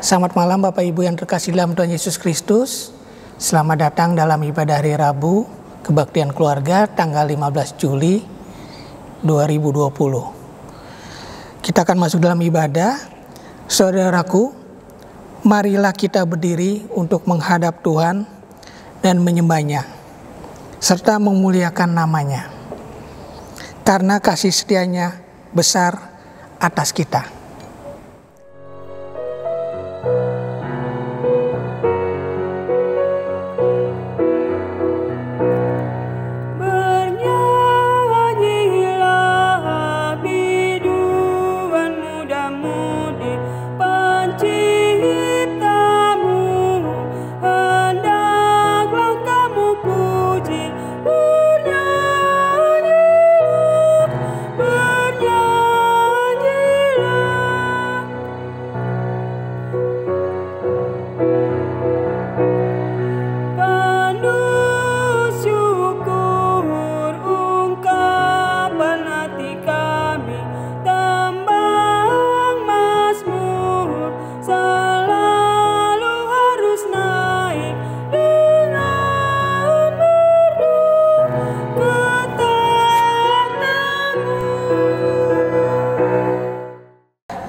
Selamat malam Bapak Ibu yang terkasih dalam Tuhan Yesus Kristus. Selamat datang dalam ibadah hari Rabu Kebaktian Keluarga tanggal 15 Juli 2020. Kita akan masuk dalam ibadah. Saudaraku, marilah kita berdiri untuk menghadap Tuhan dan menyembah-Nya serta memuliakan nama-Nya, karena kasih setia-Nya besar atas kita.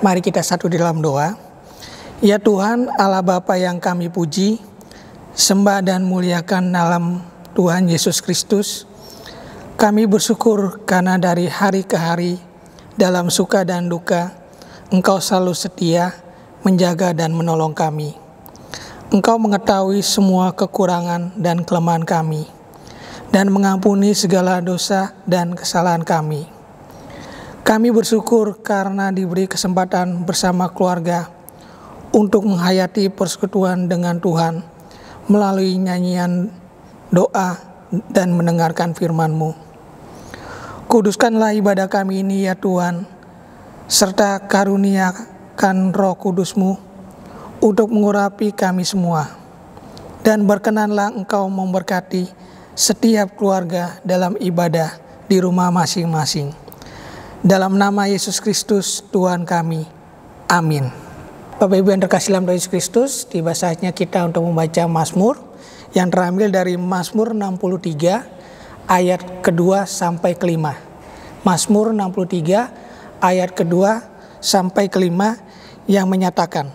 Mari kita satu di dalam doa. Ya Tuhan, Allah Bapa yang kami puji, sembah dan muliakan dalam Tuhan Yesus Kristus. Kami bersyukur karena dari hari ke hari, dalam suka dan duka, Engkau selalu setia, menjaga dan menolong kami. Engkau mengetahui semua kekurangan dan kelemahan kami, dan mengampuni segala dosa dan kesalahan kami. Kami bersyukur karena diberi kesempatan bersama keluarga untuk menghayati persekutuan dengan Tuhan melalui nyanyian doa dan mendengarkan firman-Mu. Kuduskanlah ibadah kami ini ya Tuhan, serta karuniakan Roh Kudus-Mu untuk mengurapi kami semua. Dan berkenanlah Engkau memberkati setiap keluarga dalam ibadah di rumah masing-masing. Dalam nama Yesus Kristus Tuhan kami. Amin. Bapak Ibu yang terkasih dalam Tuhan Yesus Kristus, tiba saatnya kita untuk membaca Mazmur yang terambil dari Mazmur 63 ayat kedua sampai kelima. Mazmur 63 ayat kedua sampai kelima yang menyatakan,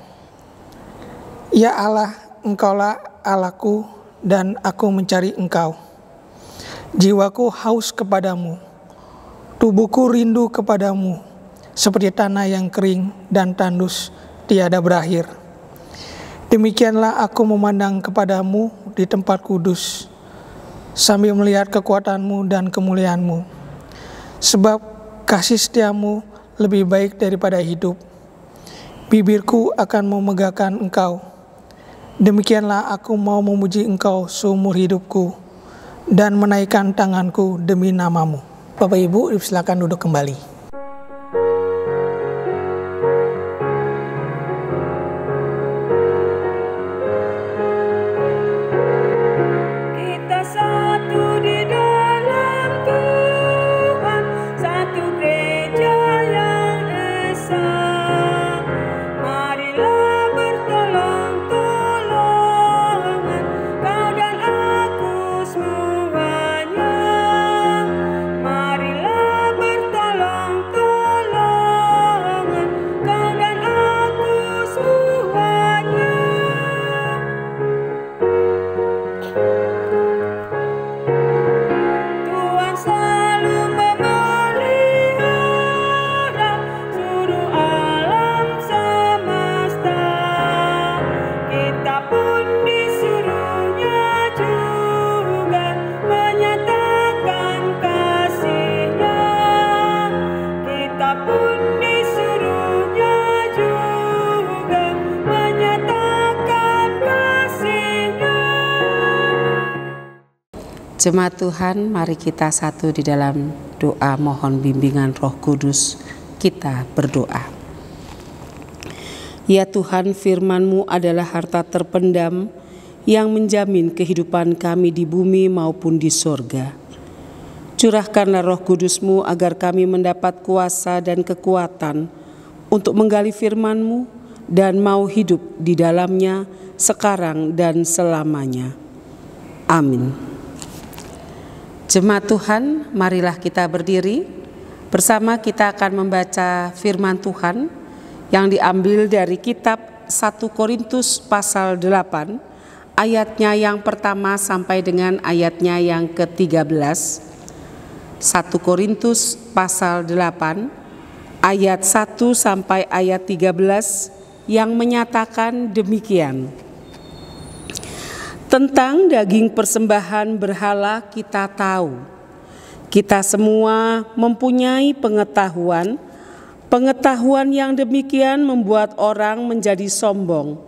Ya Allah, Engkaulah Allahku dan aku mencari Engkau. Jiwaku haus kepadamu. Tubuhku rindu kepadamu, seperti tanah yang kering dan tandus tiada berakhir. Demikianlah aku memandang kepadamu di tempat kudus, sambil melihat kekuatanmu dan kemuliaanmu. Sebab kasih setiamu lebih baik daripada hidup. Bibirku akan memegahkan Engkau. Demikianlah aku mau memuji Engkau seumur hidupku, dan menaikkan tanganku demi nama-Mu. Bapak Ibu, silakan duduk kembali. Jemaat Tuhan, mari kita satu di dalam doa mohon bimbingan Roh Kudus. Kita berdoa. Ya Tuhan, firman-Mu adalah harta terpendam yang menjamin kehidupan kami di bumi maupun di sorga. Curahkanlah Roh Kudus-Mu agar kami mendapat kuasa dan kekuatan untuk menggali firman-Mu dan mau hidup di dalamnya sekarang dan selamanya. Amin. Jemaat Tuhan, marilah kita berdiri. Bersama kita akan membaca firman Tuhan yang diambil dari kitab 1 Korintus pasal 8, ayatnya yang pertama sampai dengan ayatnya yang ke-13. 1 Korintus pasal 8, ayat 1 sampai ayat 13 yang menyatakan demikian. Tentang daging persembahan berhala kita tahu, kita semua mempunyai pengetahuan. Pengetahuan yang demikian membuat orang menjadi sombong,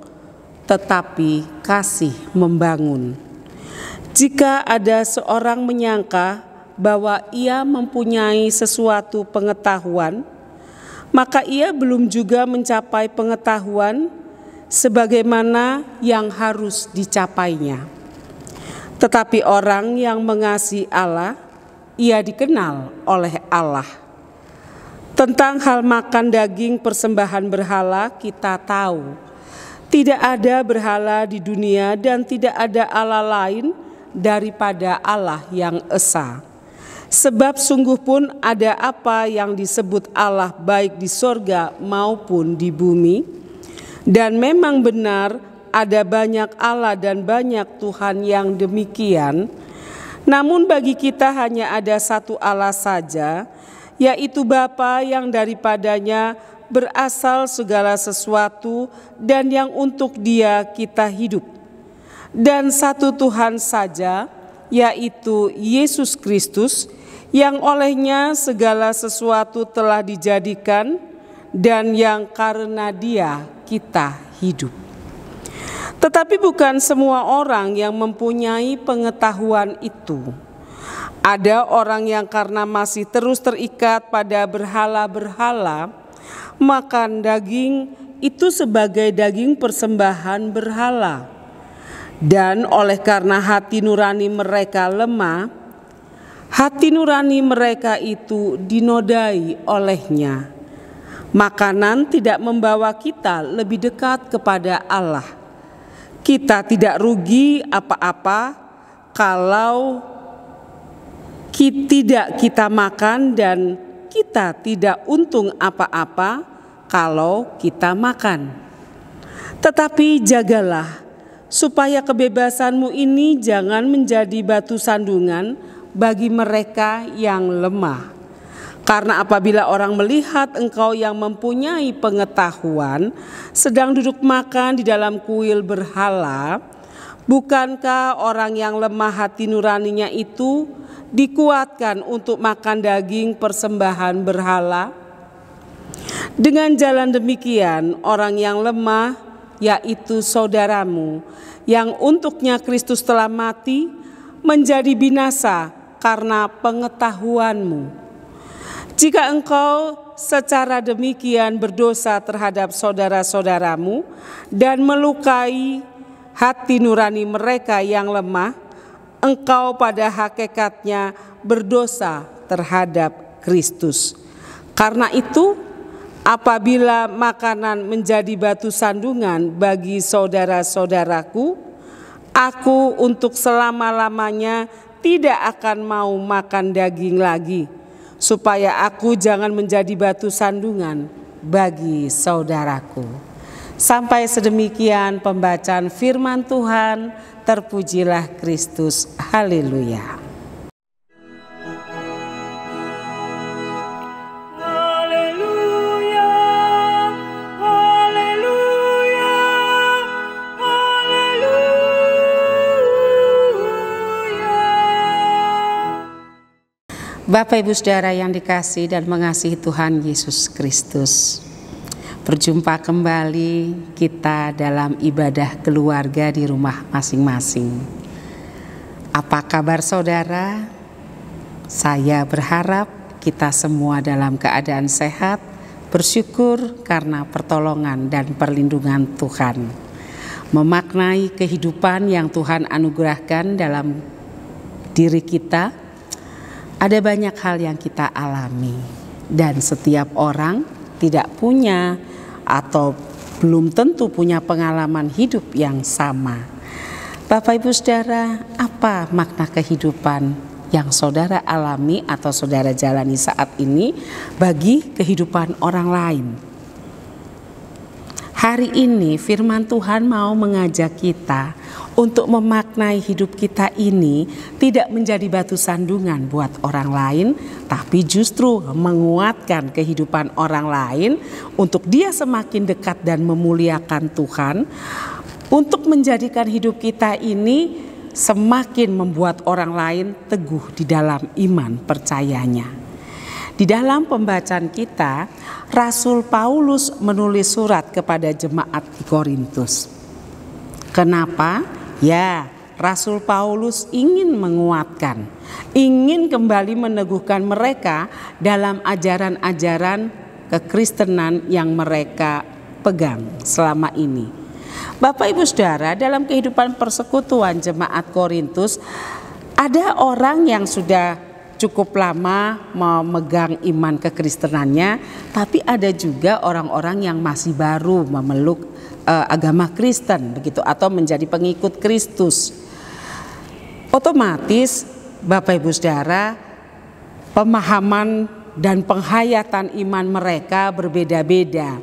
tetapi kasih membangun. Jika ada seorang menyangka bahwa ia mempunyai sesuatu pengetahuan, maka ia belum juga mencapai pengetahuan sebagaimana yang harus dicapainya. Tetapi orang yang mengasihi Allah, ia dikenal oleh Allah. Tentang hal makan daging persembahan berhala kita tahu, tidak ada berhala di dunia dan tidak ada Allah lain daripada Allah yang esa. Sebab sungguh pun ada apa yang disebut Allah baik di sorga maupun di bumi. Dan memang benar ada banyak Allah dan banyak Tuhan yang demikian. Namun bagi kita hanya ada satu Allah saja, yaitu Bapa yang daripadanya berasal segala sesuatu dan yang untuk Dia kita hidup. Dan satu Tuhan saja, yaitu Yesus Kristus, yang olehnya segala sesuatu telah dijadikan dan yang karena Dia kita hidup. Tetapi bukan semua orang yang mempunyai pengetahuan itu. Ada orang yang karena masih terus terikat pada berhala-berhala, makan daging itu sebagai daging persembahan berhala. Dan oleh karena hati nurani mereka lemah, hati nurani mereka itu dinodai olehnya. Makanan tidak membawa kita lebih dekat kepada Allah. Kita tidak rugi apa-apa kalau tidak kita makan, dan kita tidak untung apa-apa kalau kita makan. Tetapi jagalah supaya kebebasanmu ini jangan menjadi batu sandungan bagi mereka yang lemah. Karena apabila orang melihat engkau yang mempunyai pengetahuan sedang duduk makan di dalam kuil berhala, bukankah orang yang lemah hati nuraninya itu dikuatkan untuk makan daging persembahan berhala? Dengan jalan demikian, orang yang lemah, yaitu saudaramu, yang untuknya Kristus telah mati, menjadi binasa karena pengetahuanmu. Jika engkau secara demikian berdosa terhadap saudara-saudaramu dan melukai hati nurani mereka yang lemah, engkau pada hakikatnya berdosa terhadap Kristus. Karena itu, apabila makanan menjadi batu sandungan bagi saudara-saudaraku, aku untuk selama-lamanya tidak akan mau makan daging lagi, supaya aku jangan menjadi batu sandungan bagi saudaraku. Sampai sedemikian pembacaan firman Tuhan. Terpujilah Kristus. Haleluya. Bapak Ibu Saudara yang dikasihi dan mengasihi Tuhan Yesus Kristus, berjumpa kembali kita dalam ibadah keluarga di rumah masing-masing. Apa kabar saudara? Saya berharap kita semua dalam keadaan sehat, bersyukur karena pertolongan dan perlindungan Tuhan. Memaknai kehidupan yang Tuhan anugerahkan dalam diri kita. Ada banyak hal yang kita alami, dan setiap orang tidak punya atau belum tentu punya pengalaman hidup yang sama. Bapak Ibu Saudara, apa makna kehidupan yang saudara alami atau saudara jalani saat ini bagi kehidupan orang lain? Hari ini firman Tuhan mau mengajak kita untuk memaknai hidup kita ini tidak menjadi batu sandungan buat orang lain, tapi justru menguatkan kehidupan orang lain untuk dia semakin dekat dan memuliakan Tuhan, untuk menjadikan hidup kita ini semakin membuat orang lain teguh di dalam iman percayanya. Di dalam pembacaan kita, Rasul Paulus menulis surat kepada jemaat di Korintus. Kenapa? Ya, Rasul Paulus ingin menguatkan, ingin kembali meneguhkan mereka dalam ajaran-ajaran kekristenan yang mereka pegang selama ini. Bapak Ibu Saudara, dalam kehidupan persekutuan jemaat Korintus, ada orang yang sudah cukup lama memegang iman kekristenannya, tapi ada juga orang-orang yang masih baru memeluk agama Kristen begitu, atau menjadi pengikut Kristus. Otomatis Bapak Ibu Saudara, pemahaman dan penghayatan iman mereka berbeda-beda.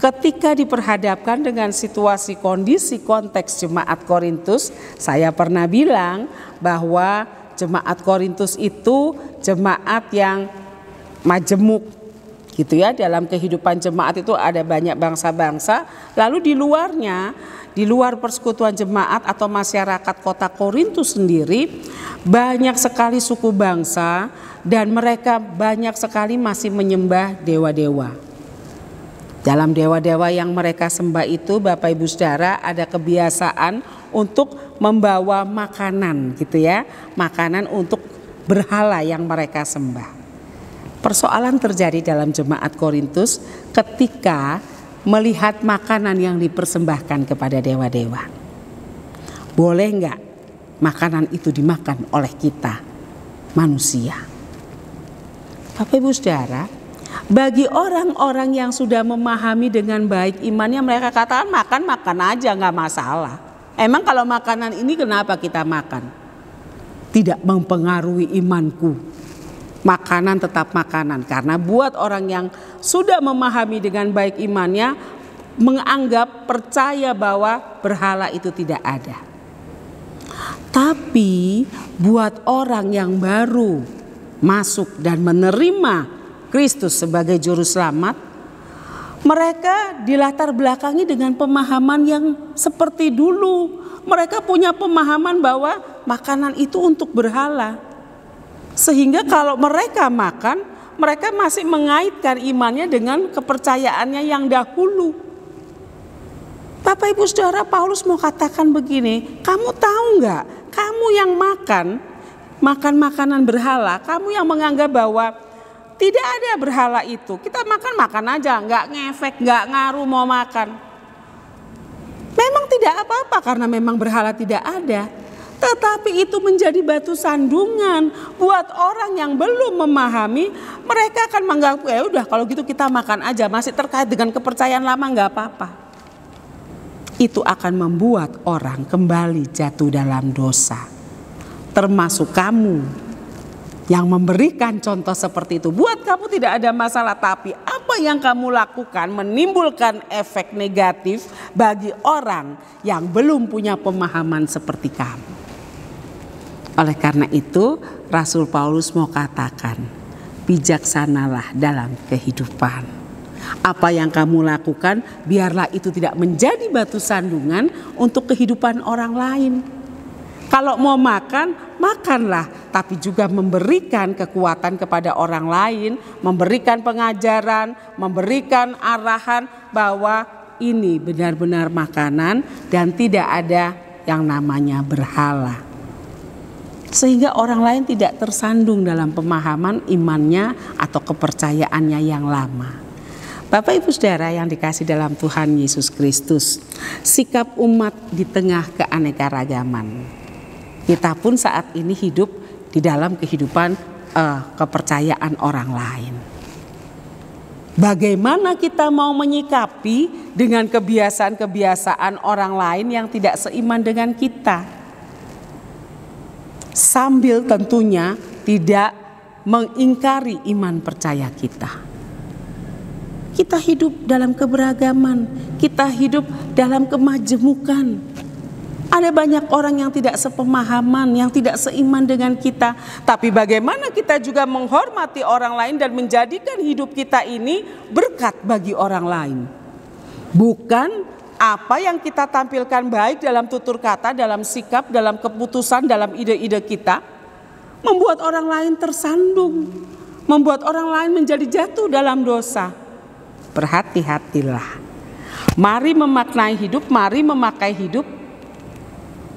Ketika diperhadapkan dengan situasi, kondisi, konteks jemaat Korintus, saya pernah bilang bahwa jemaat Korintus itu jemaat yang majemuk gitu ya. Dalam kehidupan jemaat itu ada banyak bangsa-bangsa. Lalu di luarnya, di luar persekutuan jemaat atau masyarakat kota Korintus sendiri, banyak sekali suku bangsa dan mereka banyak sekali masih menyembah dewa-dewa. Dalam dewa-dewa yang mereka sembah itu, Bapak Ibu Saudara, ada kebiasaan untuk membawa makanan gitu ya, makanan untuk berhala yang mereka sembah. Persoalan terjadi dalam jemaat Korintus ketika melihat makanan yang dipersembahkan kepada dewa-dewa. Boleh enggak makanan itu dimakan oleh kita manusia? Bapak Ibu Saudara, bagi orang-orang yang sudah memahami dengan baik imannya, mereka katakan makan aja nggak masalah. Emang kalau makanan ini kenapa kita makan? Tidak mempengaruhi imanku. Makanan tetap makanan. Karena buat orang yang sudah memahami dengan baik imannya, menganggap percaya bahwa berhala itu tidak ada. Tapi buat orang yang baru masuk dan menerima Kristus sebagai juru selamat, mereka dilatar belakangi dengan pemahaman yang seperti dulu. Mereka punya pemahaman bahwa makanan itu untuk berhala. Sehingga kalau mereka makan, mereka masih mengaitkan imannya dengan kepercayaannya yang dahulu. Bapak Ibu Saudara, Paulus mau katakan begini, kamu tahu nggak? Kamu yang makan makanan berhala, kamu yang menganggap bahwa tidak ada berhala itu. Kita makan aja, nggak ngefek, nggak ngaruh mau makan. Memang tidak apa-apa karena memang berhala tidak ada. Tetapi itu menjadi batu sandungan buat orang yang belum memahami. Mereka akan menganggap, ya udah kalau gitu kita makan aja, masih terkait dengan kepercayaan lama, nggak apa-apa. Itu akan membuat orang kembali jatuh dalam dosa. Termasuk kamu yang memberikan contoh seperti itu. Buat kamu tidak ada masalah, tapi apa yang kamu lakukan menimbulkan efek negatif bagi orang yang belum punya pemahaman seperti kamu. Oleh karena itu, Rasul Paulus mau katakan, bijaksanalah dalam kehidupan. Apa yang kamu lakukan, biarlah itu tidak menjadi batu sandungan untuk kehidupan orang lain. Kalau mau makan, makanlah, tapi juga memberikan kekuatan kepada orang lain, memberikan pengajaran, memberikan arahan bahwa ini benar-benar makanan dan tidak ada yang namanya berhala. Sehingga orang lain tidak tersandung dalam pemahaman imannya atau kepercayaannya yang lama. Bapak Ibu Saudara yang dikasih dalam Tuhan Yesus Kristus, sikap umat di tengah keanekaragaman. Kita pun saat ini hidup di dalam kehidupan kepercayaan orang lain. Bagaimana kita mau menyikapi dengan kebiasaan-kebiasaan orang lain yang tidak seiman dengan kita. Sambil tentunya tidak mengingkari iman percaya kita. Kita hidup dalam keberagaman, kita hidup dalam kemajemukan. Ada banyak orang yang tidak sepemahaman, yang tidak seiman dengan kita. Tapi bagaimana kita juga menghormati orang lain dan menjadikan hidup kita ini berkat bagi orang lain. Bukan apa yang kita tampilkan baik dalam tutur kata, dalam sikap, dalam keputusan, dalam ide-ide kita, membuat orang lain tersandung, membuat orang lain menjadi jatuh dalam dosa. Berhati-hatilah. Mari memaknai hidup, mari memakai hidup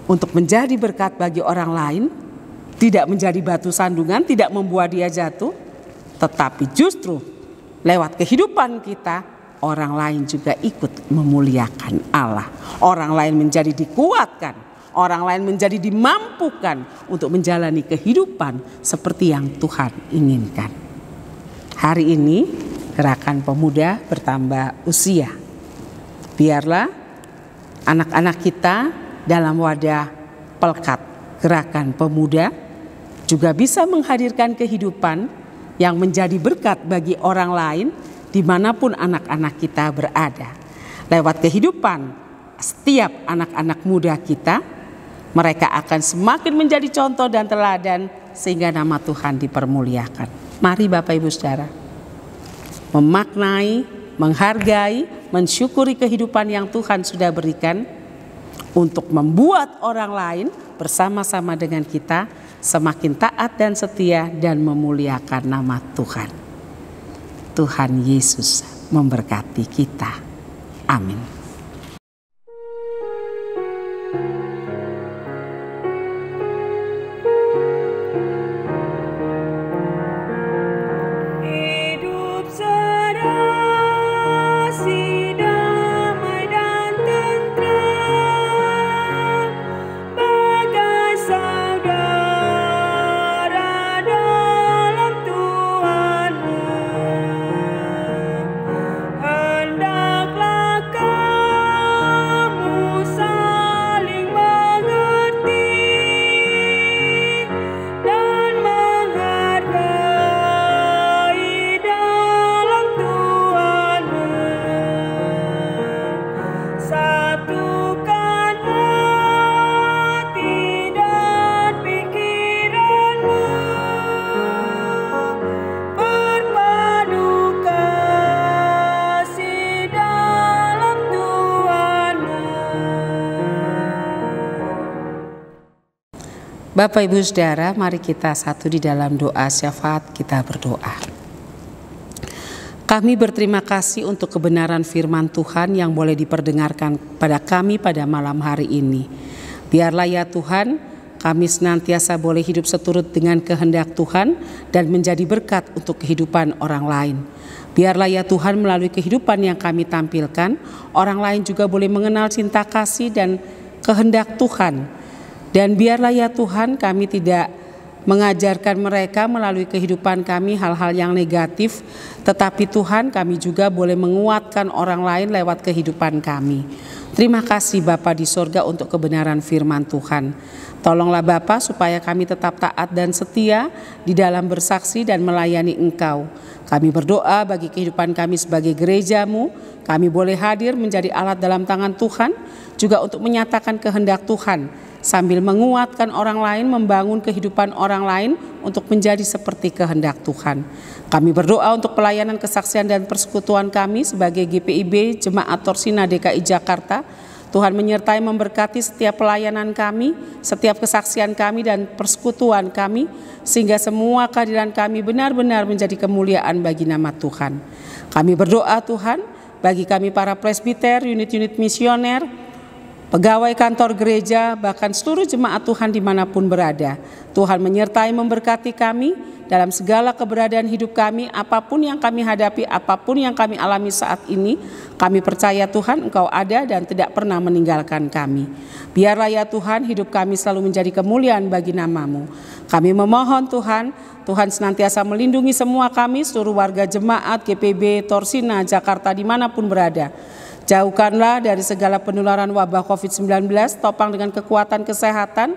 untuk menjadi berkat bagi orang lain, tidak menjadi batu sandungan, tidak membuat dia jatuh, tetapi justru lewat kehidupan kita, orang lain juga ikut memuliakan Allah. Orang lain menjadi dikuatkan, orang lain menjadi dimampukan untuk menjalani kehidupan seperti yang Tuhan inginkan. Hari ini Gerakan Pemuda bertambah usia. Biarlah anak-anak kita dalam wadah Pelkat Gerakan Pemuda juga bisa menghadirkan kehidupan yang menjadi berkat bagi orang lain dimanapun anak-anak kita berada. Lewat kehidupan setiap anak-anak muda kita, mereka akan semakin menjadi contoh dan teladan sehingga nama Tuhan dipermuliakan. Mari Bapak Ibu Saudara, memaknai, menghargai, mensyukuri kehidupan yang Tuhan sudah berikan untuk membuat orang lain bersama-sama dengan kita semakin taat dan setia dan memuliakan nama Tuhan. Tuhan Yesus memberkati kita. Amin. Bapak Ibu Saudara, mari kita satu di dalam doa syafaat, kita berdoa. Kami berterima kasih untuk kebenaran firman Tuhan yang boleh diperdengarkan pada kami pada malam hari ini. Biarlah ya Tuhan, kami senantiasa boleh hidup seturut dengan kehendak Tuhan dan menjadi berkat untuk kehidupan orang lain. Biarlah ya Tuhan, melalui kehidupan yang kami tampilkan, orang lain juga boleh mengenal cinta kasih dan kehendak Tuhan. Dan biarlah ya Tuhan, kami tidak mengajarkan mereka melalui kehidupan kami hal-hal yang negatif, tetapi Tuhan, kami juga boleh menguatkan orang lain lewat kehidupan kami. Terima kasih Bapa di sorga untuk kebenaran firman Tuhan. Tolonglah Bapa supaya kami tetap taat dan setia di dalam bersaksi dan melayani Engkau. Kami berdoa bagi kehidupan kami sebagai gereja-Mu, kami boleh hadir menjadi alat dalam tangan Tuhan, juga untuk menyatakan kehendak Tuhan, sambil menguatkan orang lain, membangun kehidupan orang lain untuk menjadi seperti kehendak Tuhan. Kami berdoa untuk pelayanan kesaksian dan persekutuan kami sebagai GPIB Jemaat Torsina DKI Jakarta. Tuhan menyertai memberkati setiap pelayanan kami, setiap kesaksian kami dan persekutuan kami, sehingga semua kehadiran kami benar-benar menjadi kemuliaan bagi nama Tuhan. Kami berdoa Tuhan bagi kami para presbiter, unit-unit misioner, pegawai kantor gereja, bahkan seluruh jemaat Tuhan dimanapun berada. Tuhan menyertai memberkati kami dalam segala keberadaan hidup kami, apapun yang kami hadapi, apapun yang kami alami saat ini. Kami percaya Tuhan, Engkau ada dan tidak pernah meninggalkan kami. Biarlah ya Tuhan, hidup kami selalu menjadi kemuliaan bagi nama-Mu. Kami memohon Tuhan, Tuhan senantiasa melindungi semua kami, seluruh warga jemaat GPIB Torsina Jakarta dimanapun berada. Jauhkanlah dari segala penularan wabah COVID-19, topang dengan kekuatan kesehatan,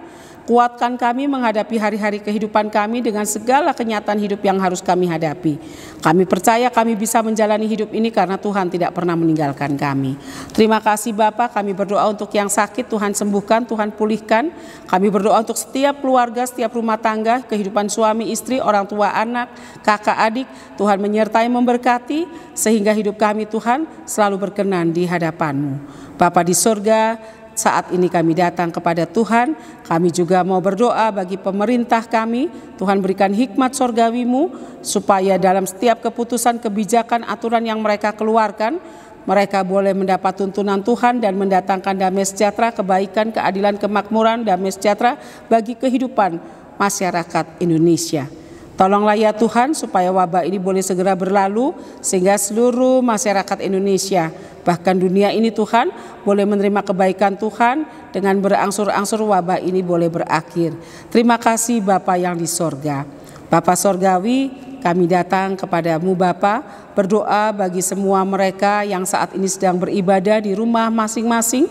kuatkan kami menghadapi hari-hari kehidupan kami dengan segala kenyataan hidup yang harus kami hadapi. Kami percaya kami bisa menjalani hidup ini karena Tuhan tidak pernah meninggalkan kami. Terima kasih Bapa, kami berdoa untuk yang sakit, Tuhan sembuhkan, Tuhan pulihkan. Kami berdoa untuk setiap keluarga, setiap rumah tangga, kehidupan suami, istri, orang tua, anak, kakak, adik. Tuhan menyertai, memberkati, sehingga hidup kami Tuhan selalu berkenan di hadapan-Mu. Bapa di surga, saat ini kami datang kepada Tuhan, kami juga mau berdoa bagi pemerintah kami. Tuhan berikan hikmat sorgawi-Mu, supaya dalam setiap keputusan, kebijakan, aturan yang mereka keluarkan, mereka boleh mendapat tuntunan Tuhan dan mendatangkan damai sejahtera, kebaikan, keadilan, kemakmuran, damai sejahtera bagi kehidupan masyarakat Indonesia. Tolonglah ya Tuhan supaya wabah ini boleh segera berlalu, sehingga seluruh masyarakat Indonesia, bahkan dunia ini Tuhan, boleh menerima kebaikan Tuhan, dengan berangsur-angsur wabah ini boleh berakhir. Terima kasih Bapa yang di sorga. Bapa sorgawi, kami datang kepadamu Bapa, berdoa bagi semua mereka yang saat ini sedang beribadah di rumah masing-masing.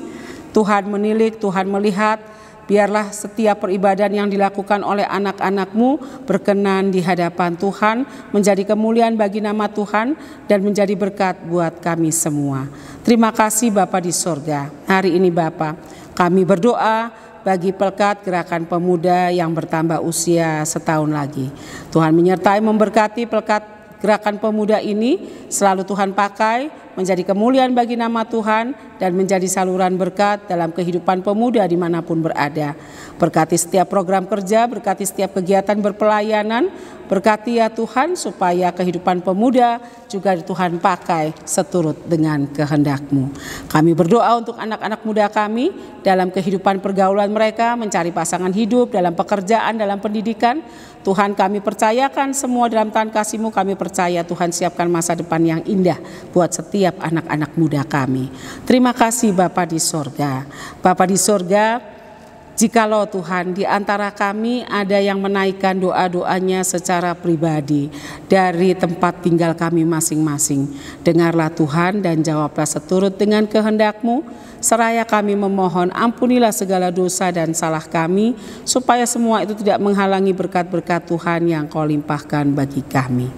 Tuhan menilik, Tuhan melihat, biarlah setiap peribadahan yang dilakukan oleh anak-anak-Mu berkenan di hadapan Tuhan, menjadi kemuliaan bagi nama Tuhan, dan menjadi berkat buat kami semua. Terima kasih Bapa di sorga. Hari ini Bapa, kami berdoa bagi Pelkat Gerakan Pemuda yang bertambah usia setahun lagi. Tuhan menyertai, memberkati Pelkat Gerakan Pemuda ini, selalu Tuhan pakai menjadi kemuliaan bagi nama Tuhan dan menjadi saluran berkat dalam kehidupan pemuda dimanapun berada. Berkati setiap program kerja, berkati setiap kegiatan berpelayanan, berkati ya Tuhan supaya kehidupan pemuda juga Tuhan pakai seturut dengan kehendak-Mu. Kami berdoa untuk anak-anak muda kami dalam kehidupan pergaulan mereka, mencari pasangan hidup, dalam pekerjaan, dalam pendidikan. Tuhan, kami percayakan semua dalam tangan kasih-Mu. Kami percaya Tuhan siapkan masa depan yang indah buat setiap anak-anak muda kami. Terima kasih Bapa di sorga. Bapa di sorga, jikalau Tuhan di antara kami ada yang menaikkan doa-doanya secara pribadi dari tempat tinggal kami masing-masing, dengarlah Tuhan dan jawablah seturut dengan kehendak-Mu. Seraya kami memohon, ampunilah segala dosa dan salah kami, supaya semua itu tidak menghalangi berkat-berkat Tuhan yang Kau limpahkan bagi kami.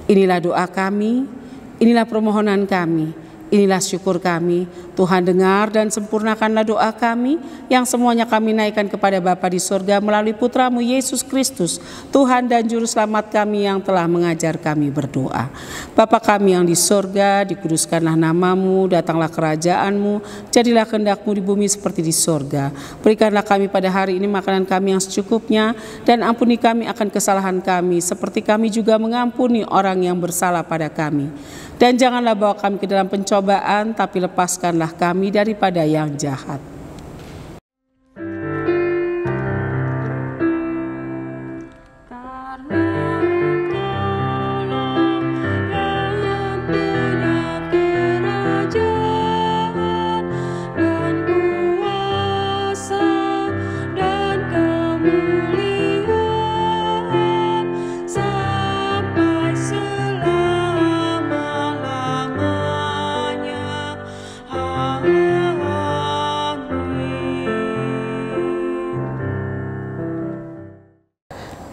Inilah doa kami, inilah permohonan kami, inilah syukur kami. Tuhan dengar dan sempurnakanlah doa kami yang semuanya kami naikkan kepada Bapa di surga melalui Putra-Mu Yesus Kristus, Tuhan dan Juru Selamat kami yang telah mengajar kami berdoa. Bapa kami yang di surga, dikuduskanlah nama-Mu, datanglah kerajaan-Mu, jadilah kehendak-Mu di bumi seperti di surga. Berikanlah kami pada hari ini makanan kami yang secukupnya, dan ampuni kami akan kesalahan kami, seperti kami juga mengampuni orang yang bersalah pada kami. Dan janganlah bawa kami ke dalam pencobaan, tapi lepaskanlah kami daripada yang jahat.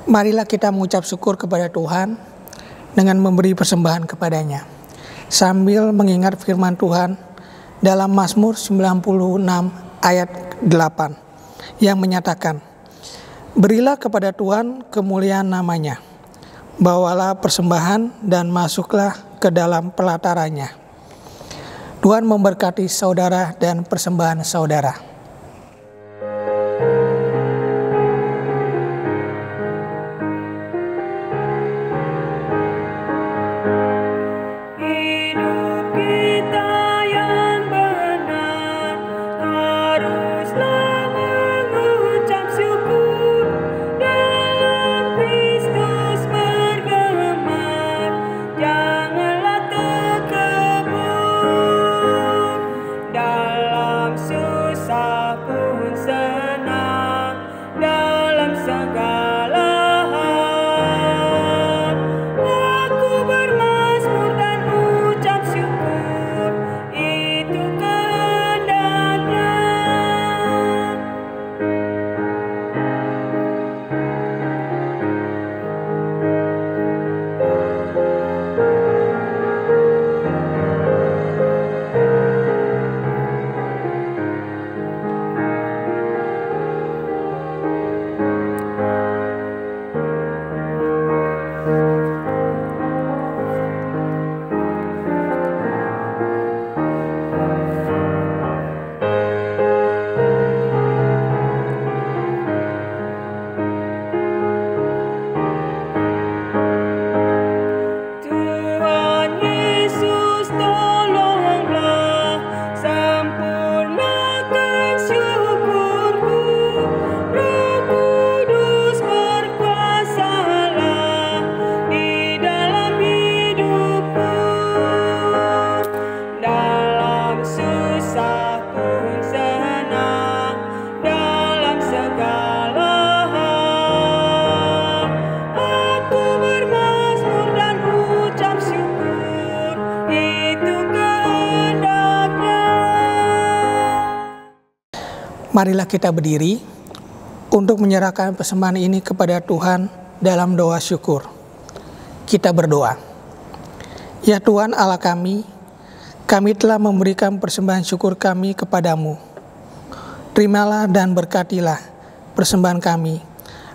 Marilah kita mengucap syukur kepada Tuhan dengan memberi persembahan kepadanya, sambil mengingat firman Tuhan dalam Mazmur 96 ayat 8 yang menyatakan, "Berilah kepada Tuhan kemuliaan namanya, bawalah persembahan dan masuklah ke dalam pelatarannya." Tuhan memberkati saudara dan persembahan saudara. Dalam susah Marilah kita berdiri untuk menyerahkan persembahan ini kepada Tuhan dalam doa syukur. Kita berdoa. Ya Tuhan Allah kami telah memberikan persembahan syukur kami kepadamu. Terimalah dan berkatilah persembahan kami,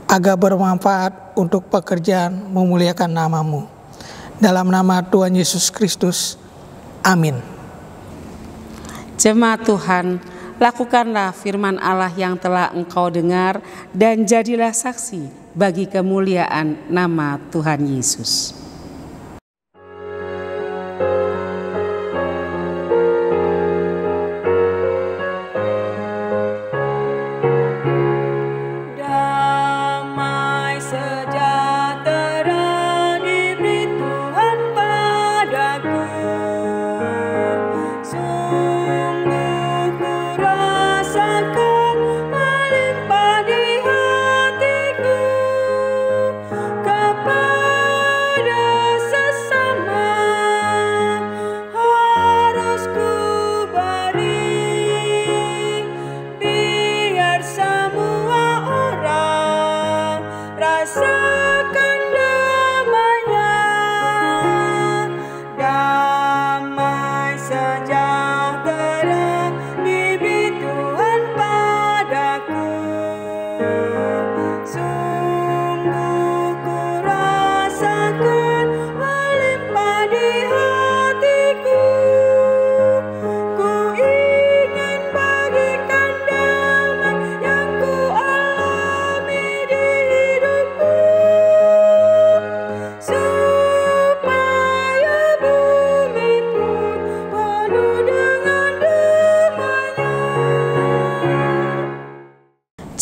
agar bermanfaat untuk pekerjaan memuliakan nama-Mu. Dalam nama Tuhan Yesus Kristus, amin. Jemaat Tuhan, lakukanlah firman Allah yang telah engkau dengar dan jadilah saksi bagi kemuliaan nama Tuhan Yesus.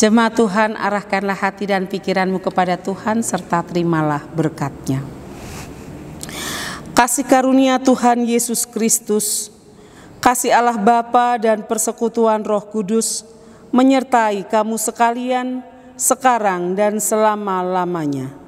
Jemaat Tuhan, arahkanlah hati dan pikiranmu kepada Tuhan serta terimalah berkat-Nya. Kasih karunia Tuhan Yesus Kristus, kasih Allah Bapa dan persekutuan Roh Kudus menyertai kamu sekalian sekarang dan selama-lamanya.